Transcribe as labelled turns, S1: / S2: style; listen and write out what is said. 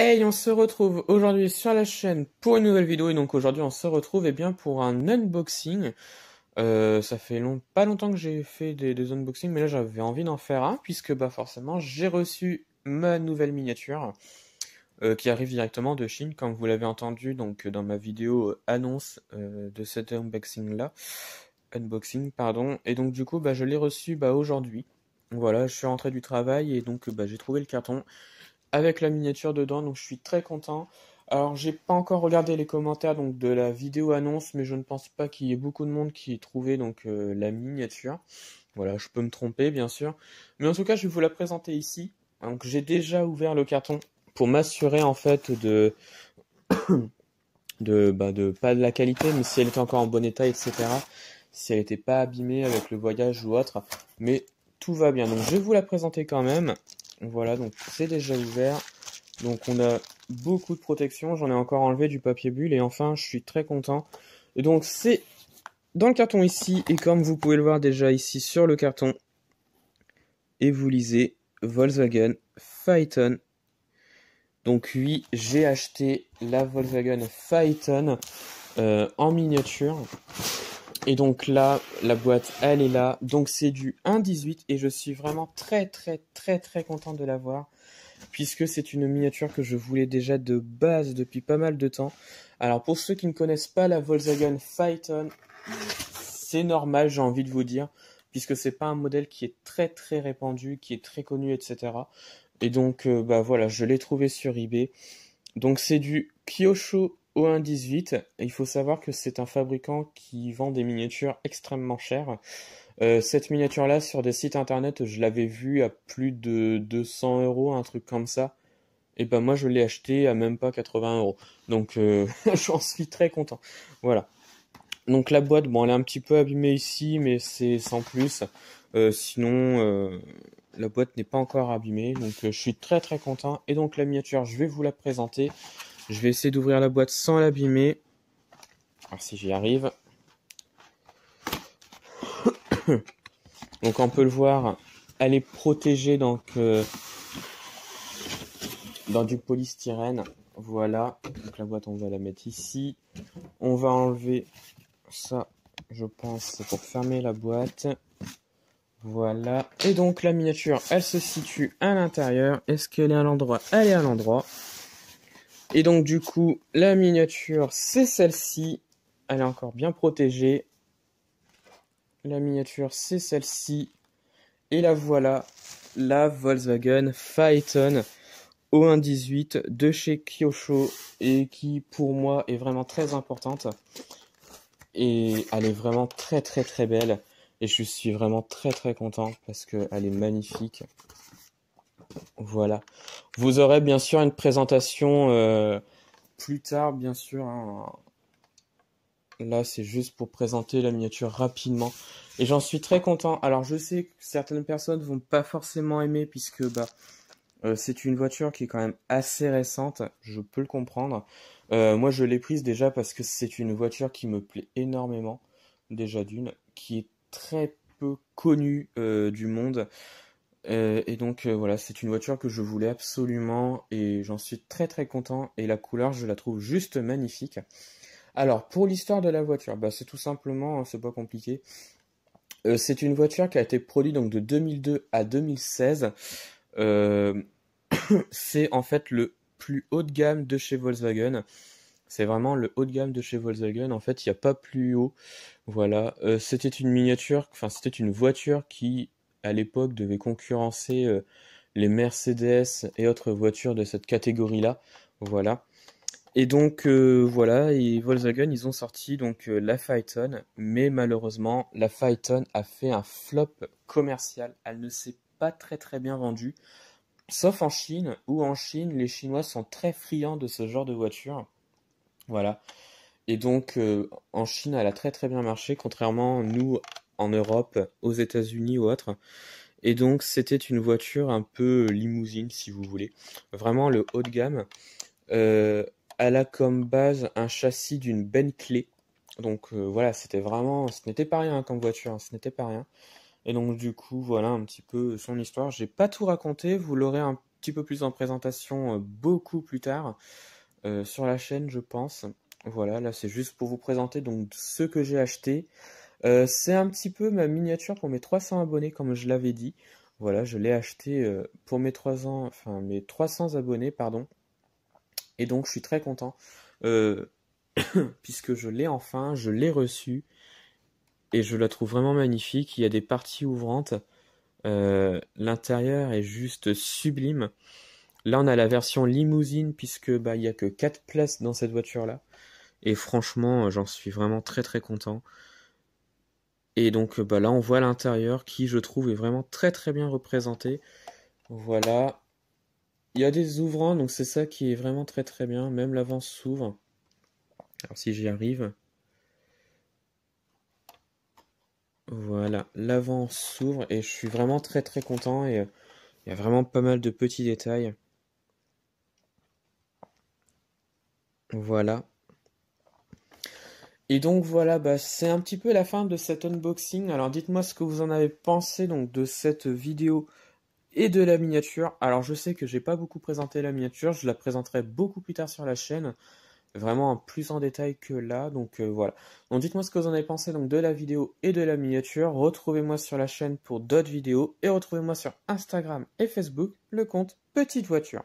S1: Hey, on se retrouve aujourd'hui sur la chaîne pour une nouvelle vidéo et donc aujourd'hui on se retrouve pour un unboxing. Ça fait pas longtemps que j'ai fait des unboxings, mais là j'avais envie d'en faire un puisque forcément j'ai reçu ma nouvelle miniature qui arrive directement de Chine, comme vous l'avez entendu donc dans ma vidéo annonce de cet unboxing pardon. Et donc du coup je l'ai reçu aujourd'hui. Voilà, je suis rentré du travail et donc j'ai trouvé le carton avec la miniature dedans, donc je suis très content. Alors j'ai pas encore regardé les commentaires donc de la vidéo annonce, mais je ne pense pas qu'il y ait beaucoup de monde qui ait trouvé donc la miniature. Voilà, je peux me tromper bien sûr, mais en tout cas je vais vous la présenter ici. Donc j'ai déjà ouvert le carton pour m'assurer en fait de pas de la qualité, mais si elle était encore en bon état, etc. Si elle n'était pas abîmée avec le voyage ou autre, mais tout va bien. Donc je vais vous la présenter quand même. Voilà, donc c'est déjà ouvert. Donc on a beaucoup de protection, j'en ai encore enlevé du papier bulle et enfin je suis très content. Et donc c'est dans le carton ici, et comme vous pouvez le voir déjà ici sur le carton, et vous lisez Volkswagen Phaeton. Donc oui, j'ai acheté la Volkswagen Phaeton en miniature. Et donc là, la boîte, elle est là. Donc c'est du 1.18 et je suis vraiment très content de l'avoir, puisque c'est une miniature que je voulais déjà de base depuis pas mal de temps. Alors pour ceux qui ne connaissent pas la Volkswagen Phaeton, c'est normal, j'ai envie de vous dire, puisque c'est pas un modèle qui est très répandu, qui est très connu, etc. Et donc voilà, je l'ai trouvé sur eBay. Donc c'est du Kyosho O118. Et il faut savoir que c'est un fabricant qui vend des miniatures extrêmement chères. Cette miniature-là, sur des sites internet, je l'avais vue à plus de 200 euros, un truc comme ça. Et moi, je l'ai acheté à même pas 80 euros. Donc, j'en suis très content. Voilà. Donc, la boîte, bon, elle est un petit peu abîmée ici, mais c'est sans plus. Sinon, la boîte n'est pas encore abîmée. Donc, je suis très content. Et donc, la miniature, je vais vous la présenter. Je vais essayer d'ouvrir la boîte sans l'abîmer. Alors, si j'y arrive. Donc on peut le voir, elle est protégée donc dans du polystyrène. Voilà, donc la boîte on va la mettre ici. On va enlever ça, je pense, c'est pour fermer la boîte. Voilà, et donc la miniature, elle se situe à l'intérieur. Est-ce qu'elle est à l'endroit? Elle est à l'endroit. Et donc du coup, la miniature, c'est celle-ci. Elle est encore bien protégée. La miniature, c'est celle-ci. Et la voilà, la Volkswagen Phaeton O118 de chez Kyosho, et qui pour moi est vraiment très importante. Et elle est vraiment très belle. Et je suis vraiment très content parce qu'elle est magnifique. Voilà. Vous aurez bien sûr une présentation plus tard, bien sûr, hein. Là, c'est juste pour présenter la miniature rapidement. Et j'en suis très content. Alors, je sais que certaines personnes vont pas forcément aimer puisque c'est une voiture qui est quand même assez récente. Je peux le comprendre. Moi, je l'ai prise déjà parce que c'est une voiture qui me plaît énormément. Déjà d'une, qui est très peu connue du monde. Et donc, voilà, c'est une voiture que je voulais absolument et j'en suis très content. Et la couleur, je la trouve juste magnifique. Alors, pour l'histoire de la voiture, c'est tout simplement, hein, c'est pas compliqué. C'est une voiture qui a été produite donc de 2002 à 2016. C'est en fait le plus haut de gamme de chez Volkswagen. C'est vraiment le haut de gamme de chez Volkswagen. En fait, il n'y a pas plus haut. Voilà. C'était une miniature, enfin, c'était une voiture qui, à l'époque, devait concurrencer les Mercedes et autres voitures de cette catégorie-là. Voilà. Et donc voilà, et Volkswagen, ils ont sorti donc la Phaeton, mais malheureusement, la Phaeton a fait un flop commercial. Elle ne s'est pas très bien vendue, sauf en Chine, où en Chine, les Chinois sont très friands de ce genre de voiture. Voilà. Et donc en Chine, elle a très bien marché, contrairement nous en Europe, aux États-Unis ou autres. Et donc c'était une voiture un peu limousine, si vous voulez, vraiment le haut de gamme. Euh, Elle a comme base un châssis d'une Bentley. Donc voilà, c'était vraiment, ce n'était pas rien comme voiture, hein, ce n'était pas rien. Et donc du coup, voilà un petit peu son histoire. J'ai pas tout raconté, vous l'aurez petit peu plus en présentation beaucoup plus tard sur la chaîne, je pense. Voilà, là c'est juste pour vous présenter donc ce que j'ai acheté. C'est un petit peu ma miniature pour mes 300 abonnés, comme je l'avais dit. Voilà, je l'ai acheté pour mes 300 abonnés, pardon. Et donc je suis très content puisque je l'ai enfin, je l'ai reçu et je la trouve vraiment magnifique. Il y a des parties ouvrantes. L'intérieur est juste sublime. Là, on a la version limousine puisque bah il y a que 4 places dans cette voiture-là. Et franchement, j'en suis vraiment très très content. Et donc bah là, on voit l'intérieur qui, je trouve, est vraiment très très bien représenté. Voilà. Il y a des ouvrants, donc c'est ça qui est vraiment très très bien. Même l'avant s'ouvre. Alors si j'y arrive. Voilà, l'avant s'ouvre et je suis vraiment très très content et il y a vraiment pas mal de petits détails. Voilà. Et donc voilà, bah, c'est un petit peu la fin de cet unboxing. Alors dites-moi ce que vous en avez pensé donc de cette vidéo et de la miniature. Alors je sais que j'ai pas beaucoup présenté la miniature, je la présenterai beaucoup plus tard sur la chaîne, vraiment plus en détail que là. Donc voilà. Donc dites-moi ce que vous en avez pensé donc de la vidéo et de la miniature. Retrouvez-moi sur la chaîne pour d'autres vidéos et retrouvez-moi sur Instagram et Facebook, le compte Petite Voiture.